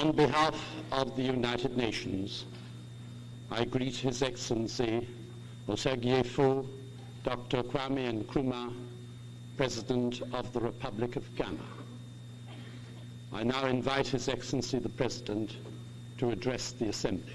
On behalf of the United Nations, I greet His Excellency Osegiefo Dr. Kwame Nkrumah, President of the Republic of Ghana. I now invite His Excellency the President to address the Assembly.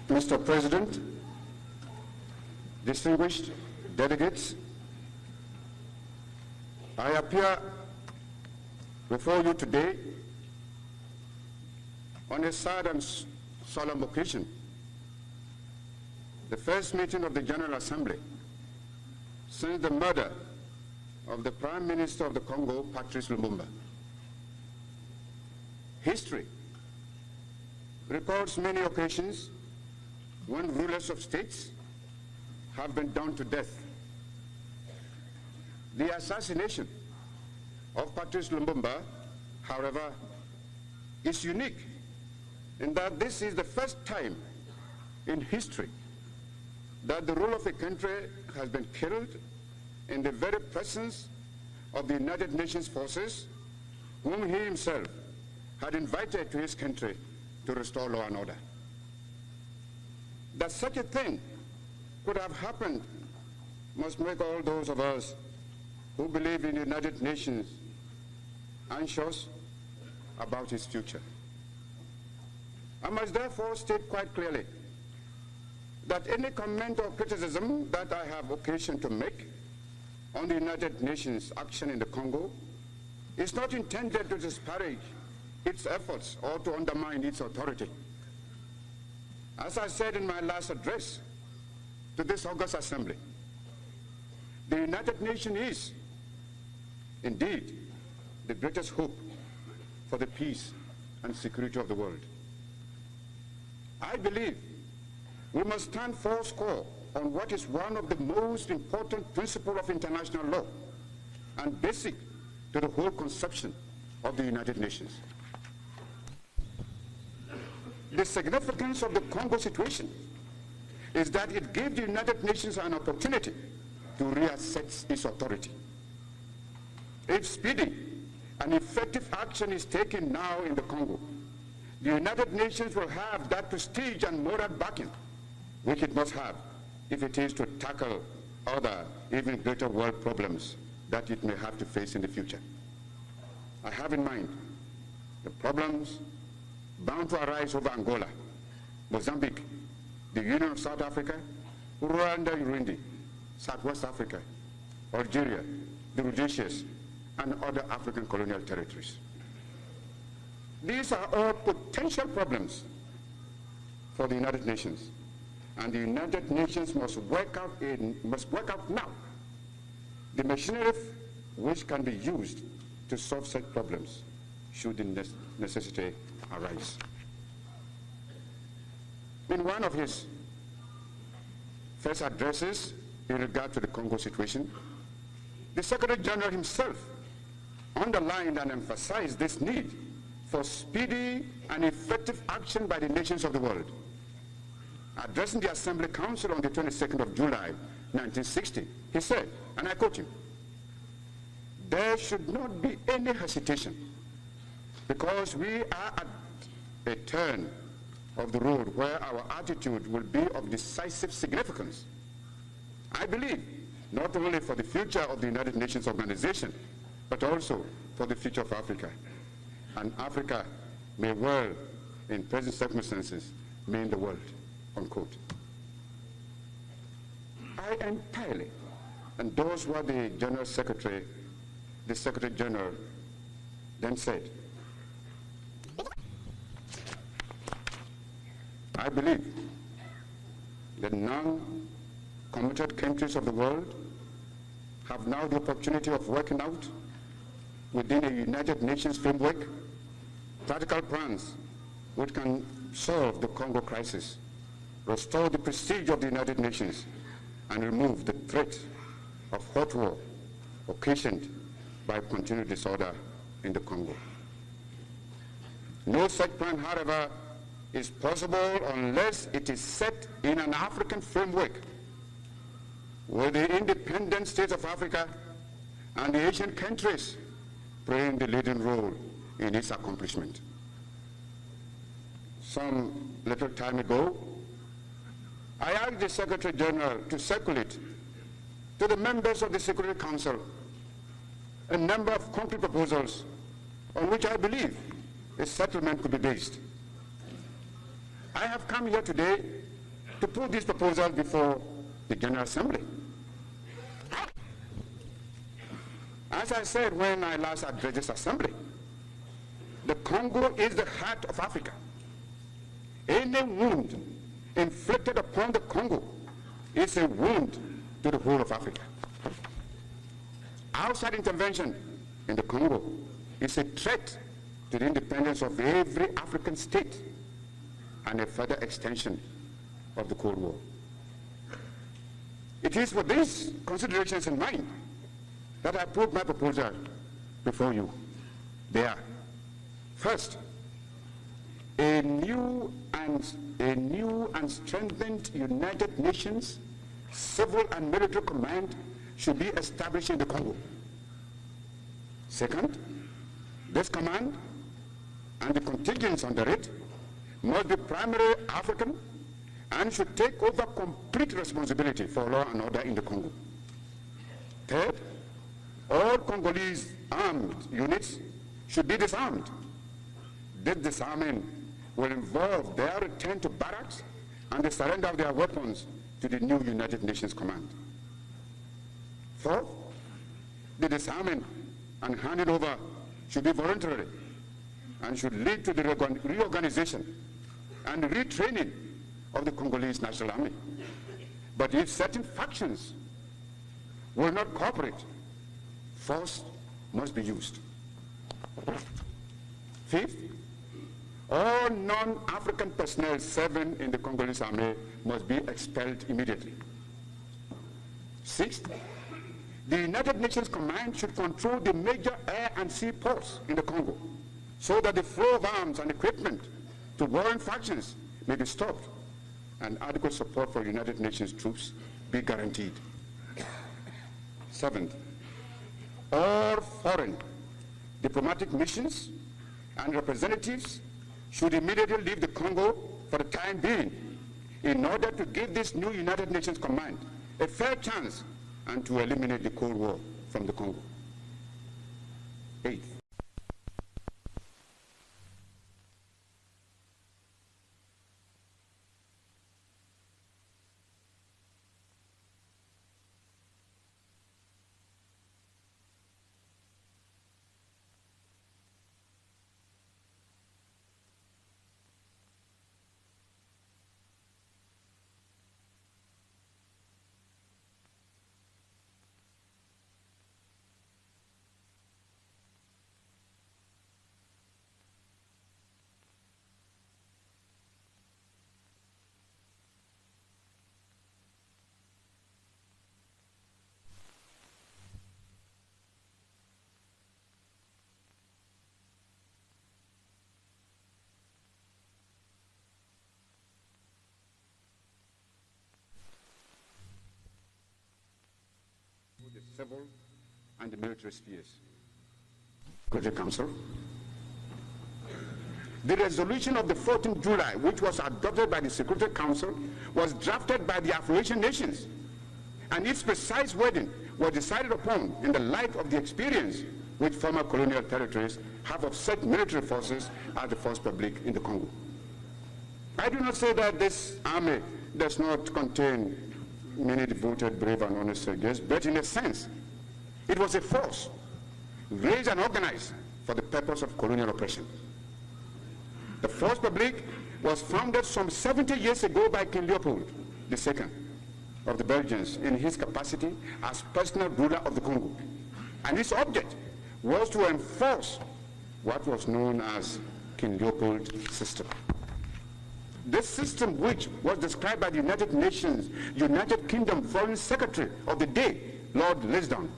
Mr. President, distinguished delegates, I appear before you today on a sad and solemn occasion, the first meeting of the General Assembly since the murder of the Prime Minister of the Congo, Patrice Lumumba. History records many occasions when rulers of states have been done to death. The assassination of Patrice Lumumba, however, is unique in that this is the first time in history that the ruler of a country has been killed in the very presence of the United Nations forces, whom he himself had invited to his country to restore law and order. That such a thing could have happened must make all those of us who believe in the United Nations anxious about its future. I must therefore state quite clearly that any comment or criticism that I have occasion to make on the United Nations action in the Congo is not intended to disparage its efforts or to undermine its authority. As I said in my last address to this August Assembly, the United Nations is indeed the greatest hope for the peace and security of the world. I believe we must stand foursquare on what is one of the most important principles of international law and basic to the whole conception of the United Nations. The significance of the Congo situation is that it gave the United Nations an opportunity to reassess its authority. If speedy and effective action is taken now in the Congo, the United Nations will have that prestige and moral backing which it must have if it is to tackle other, even greater world problems that it may have to face in the future. I have in mind the problems bound to arise over Angola, Mozambique, the Union of South Africa, Rwanda, Burundi, Southwest Africa, Algeria, the Rhodesias, and other African colonial territories. These are all potential problems for the United Nations, and the United Nations must work out now the machinery which can be used to solve such problems should the necessity arise. In one of his first addresses in regard to the Congo situation, the Secretary General himself underlined and emphasized this need for speedy and effective action by the nations of the world. Addressing the Assembly Council on the 22nd of July, 1960, he said, and I quote him, "There should not be any hesitation because we are at a turn of the road where our attitude will be of decisive significance. I believe not only for the future of the United Nations organization, but also for the future of Africa. And Africa may well, in present circumstances, mean the world," unquote. I entirely endorse what the General Secretary, the Secretary General, then said. I believe that non-committed countries of the world have now the opportunity of working out within a United Nations framework practical plans which can solve the Congo crisis, restore the prestige of the United Nations, and remove the threat of hot war occasioned by continued disorder in the Congo. No such plan, however, is possible unless it is set in an African framework with the independent states of Africa and the Asian countries playing the leading role in its accomplishment. Some little time ago, I asked the Secretary General to circulate to the members of the Security Council a number of concrete proposals on which I believe a settlement could be based. I have come here today to put these proposals before the General Assembly. As I said when I last addressed this assembly, the Congo is the heart of Africa. Any wound inflicted upon the Congo is a wound to the whole of Africa. Outside intervention in the Congo is a threat to the independence of every African state and a further extension of the Cold War. It is with these considerations in mind that I put my proposal before you. They are, first, a new and strengthened United Nations civil and military command should be established in the Congo. Second, this command and the contingents under it must be primarily African and should take over complete responsibility for law and order in the Congo. Third, all Congolese armed units should be disarmed. This disarming will involve their return to barracks and the surrender of their weapons to the new United Nations command. Fourth, the disarming and handing over should be voluntary and should lead to the reorganization and retraining of the Congolese National Army. But if certain factions will not cooperate, force must be used. Fifth, all non-African personnel serving in the Congolese army must be expelled immediately. Sixth, the United Nations Command should control the major air and sea ports in the Congo so that the flow of arms and equipment to warring factions may be stopped and adequate support for United Nations troops be guaranteed. Seventh, all foreign diplomatic missions and representatives should immediately leave the Congo for the time being in order to give this new United Nations command a fair chance and to eliminate the Cold War from the Congo. Eighth, the civil and the military spheres. Security Council. The resolution of the 14th July, which was adopted by the Security Council, was drafted by the affiliation nations, and its precise wording was decided upon in the light of the experience which former colonial territories have of such military forces as the Force Publique in the Congo. I do not say that this army does not contain many devoted, brave, and honest soldiers, but in a sense, it was a force raised and organized for the purpose of colonial oppression. The Force Publique was founded some 70 years ago by King Leopold II of the Belgians in his capacity as personal ruler of the Congo. And its object was to enforce what was known as King Leopold system. This system, which was described by the United Nations United Kingdom Foreign Secretary of the day, Lord Lisdon,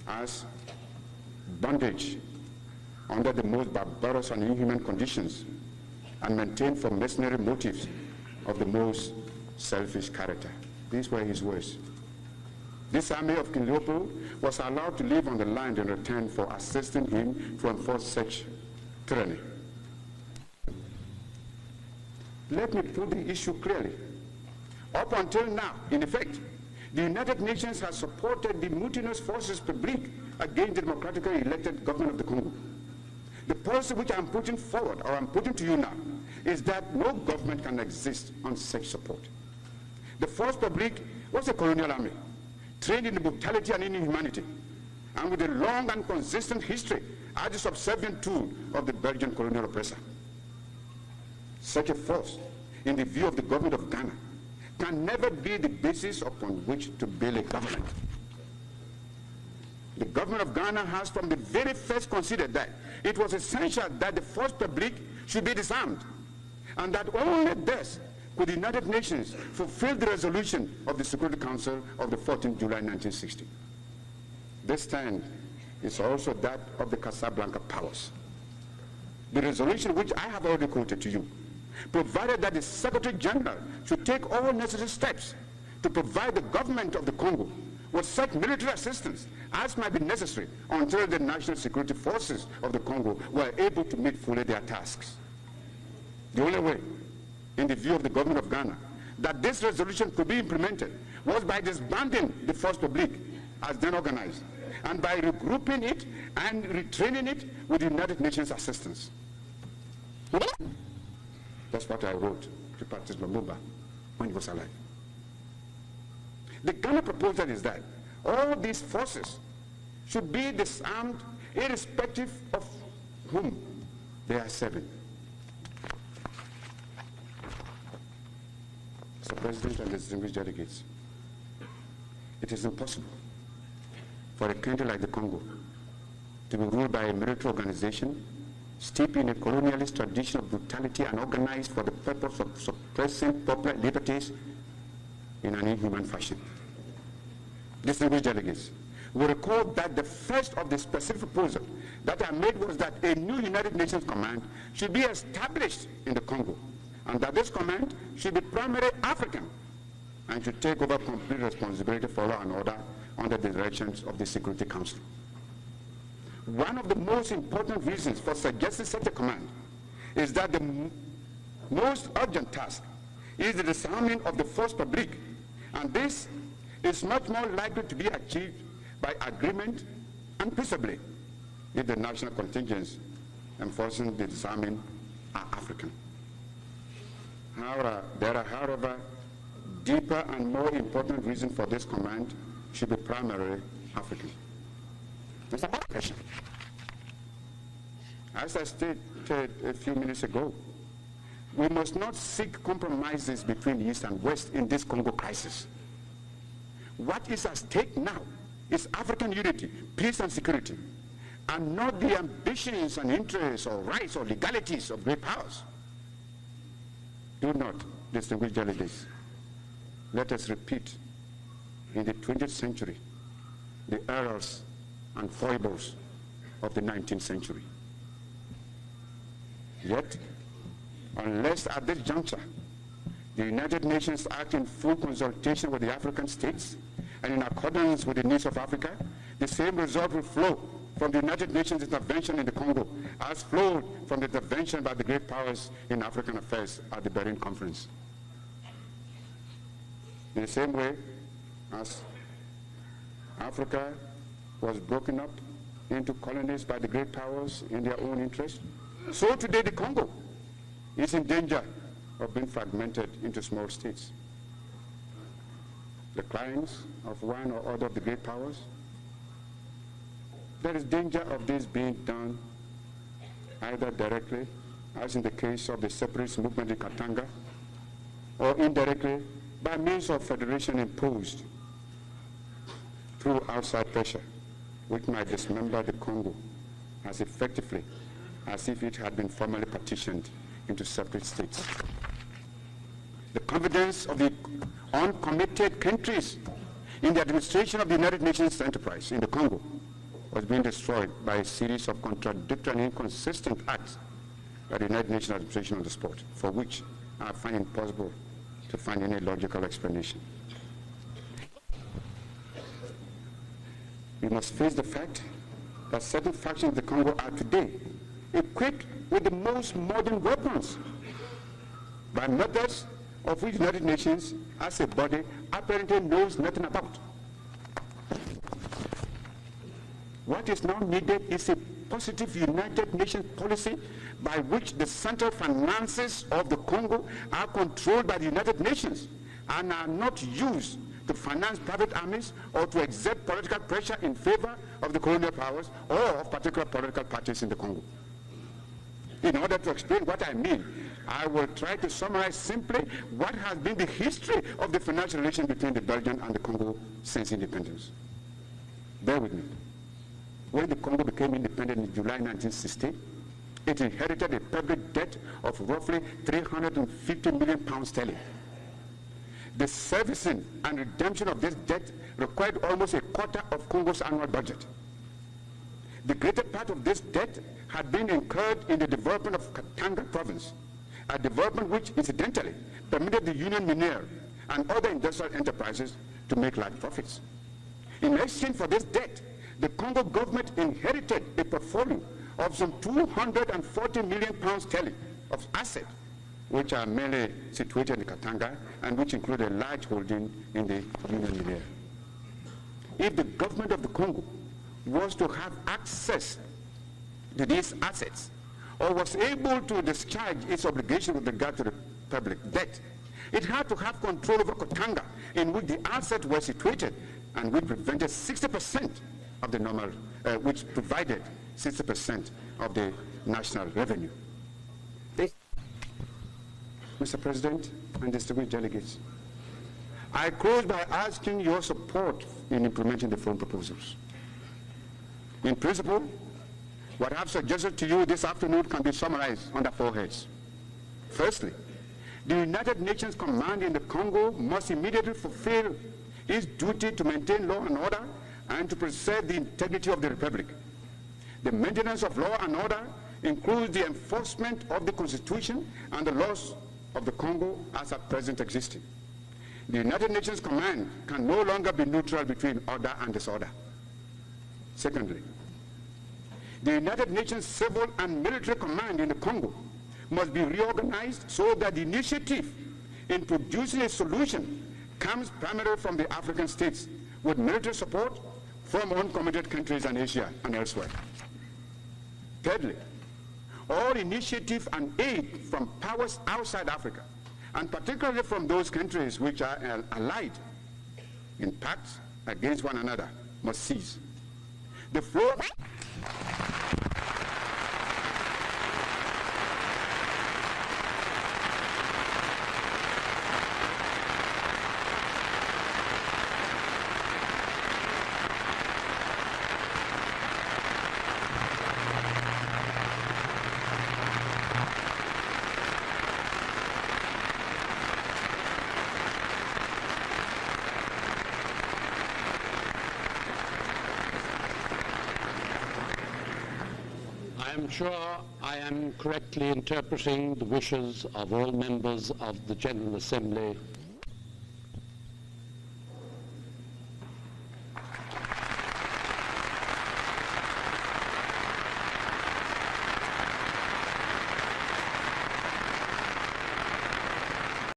as bondage under the most barbarous and inhuman conditions, and maintained for mercenary motives of the most selfish character. These were his words. This army of King Leopold was allowed to live on the land in return for assisting him to enforce such tyranny. Let me put the issue clearly. Up until now, in effect, the United Nations has supported the mutinous forces public against the democratically elected government of the Congo. The policy which I'm putting forward, or I'm putting to you now, is that no government can exist on such support. The force public was a colonial army, trained in brutality and inhumanity, and with a long and consistent history as the subservient tool of the Belgian colonial oppressor. Such a force, in the view of the government of Ghana, can never be the basis upon which to build a government. The government of Ghana has from the very first considered that it was essential that the force public should be disarmed, and that only thus could the United Nations fulfill the resolution of the Security Council of the 14th July 1960. This stand is also that of the Casablanca powers. The resolution which I have already quoted to you provided that the Secretary General should take all necessary steps to provide the government of the Congo with such military assistance as might be necessary until the national security forces of the Congo were able to meet fully their tasks. The only way, in the view of the government of Ghana, that this resolution could be implemented was by disbanding the force public as then organized, and by regrouping it and retraining it with the United Nations assistance. That's what I wrote to Patrice Lumumba when he was alive. The Ghana proposal is that all these forces should be disarmed irrespective of whom they are serving. Mr. President and distinguished delegates, it is impossible for a country like the Congo to be ruled by a military organization steeped in a colonialist tradition of brutality and organized for the purpose of suppressing popular liberties in an inhuman fashion. Distinguished delegates, we recall that the first of the specific proposals that I made was that a new United Nations command should be established in the Congo, and that this command should be primarily African and should take over complete responsibility for law and order under the directions of the Security Council. One of the most important reasons for suggesting such a command is that the most urgent task is the disarming of the force public, and this is much more likely to be achieved by agreement and peaceably if the national contingents enforcing the disarming are African. However, there are, however, deeper and more important reasons for this command should be primarily African. Mr. President, as I stated a few minutes ago, we must not seek compromises between East and West in this Congo crisis. What is at stake now is African unity, peace and security, and not the ambitions and interests or rights or legalities of great powers. Do not, distinguished delegates, let us repeat in the 20th century the errors and foibles of the 19th century. Yet, unless at this juncture the United Nations act in full consultation with the African states and in accordance with the needs of Africa, the same result will flow from the United Nations intervention in the Congo as flowed from the intervention by the great powers in African affairs at the Berlin Conference. In the same way as Africa was broken up into colonies by the great powers in their own interest, so today the Congo is in danger of being fragmented into small states. The clients of one or other of the great powers, there is danger of this being done either directly, as in the case of the separatist movement in Katanga, or indirectly by means of federation imposed through outside pressure, which might dismember the Congo as effectively as if it had been formally partitioned into separate states. The confidence of the uncommitted countries in the administration of the United Nations enterprise in the Congo was being destroyed by a series of contradictory and inconsistent acts by the United Nations administration on the spot, for which I find it impossible to find any logical explanation. We must face the fact that certain factions of the Congo are today equipped with the most modern weapons by methods of which the United Nations as a body apparently knows nothing about. What is now needed is a positive United Nations policy by which the central finances of the Congo are controlled by the United Nations and are not used to finance private armies or to exert political pressure in favor of the colonial powers or of particular political parties in the Congo. In order to explain what I mean, I will try to summarize simply what has been the history of the financial relation between the Belgian and the Congo since independence. Bear with me. When the Congo became independent in July 1960, it inherited a public debt of roughly 350 million pounds sterling. The servicing and redemption of this debt required almost a quarter of Congo's annual budget. The greater part of this debt had been incurred in the development of Katanga province, a development which incidentally permitted the Union Miniere and other industrial enterprises to make large profits. In exchange for this debt, the Congo government inherited a portfolio of some 240 million pounds sterling of assets, which are mainly situated in Katanga and which include a large holding in the Union Miniere. If the government of the Congo was to have access to these assets or was able to discharge its obligation with regard to the public debt, it had to have control over Katanga, in which the assets were situated and which prevented 60% of the normal, which provided 60% of the national revenue. Mr. President and distinguished delegates, I close by asking your support in implementing the following proposals. In principle, what I have suggested to you this afternoon can be summarized under 4 heads. Firstly, the United Nations Command in the Congo must immediately fulfill its duty to maintain law and order and to preserve the integrity of the Republic. The maintenance of law and order includes the enforcement of the Constitution and the laws of the Congo as at present existing. The United Nations Command can no longer be neutral between order and disorder. Secondly, the United Nations Civil and Military Command in the Congo must be reorganized so that the initiative in producing a solution comes primarily from the African states, with military support from uncommitted countries in Asia and elsewhere. Thirdly, all initiative and aid from powers outside Africa, and particularly from those countries which are allied in pacts against one another, must cease. The flow I am sure I am correctly interpreting the wishes of all members of the General Assembly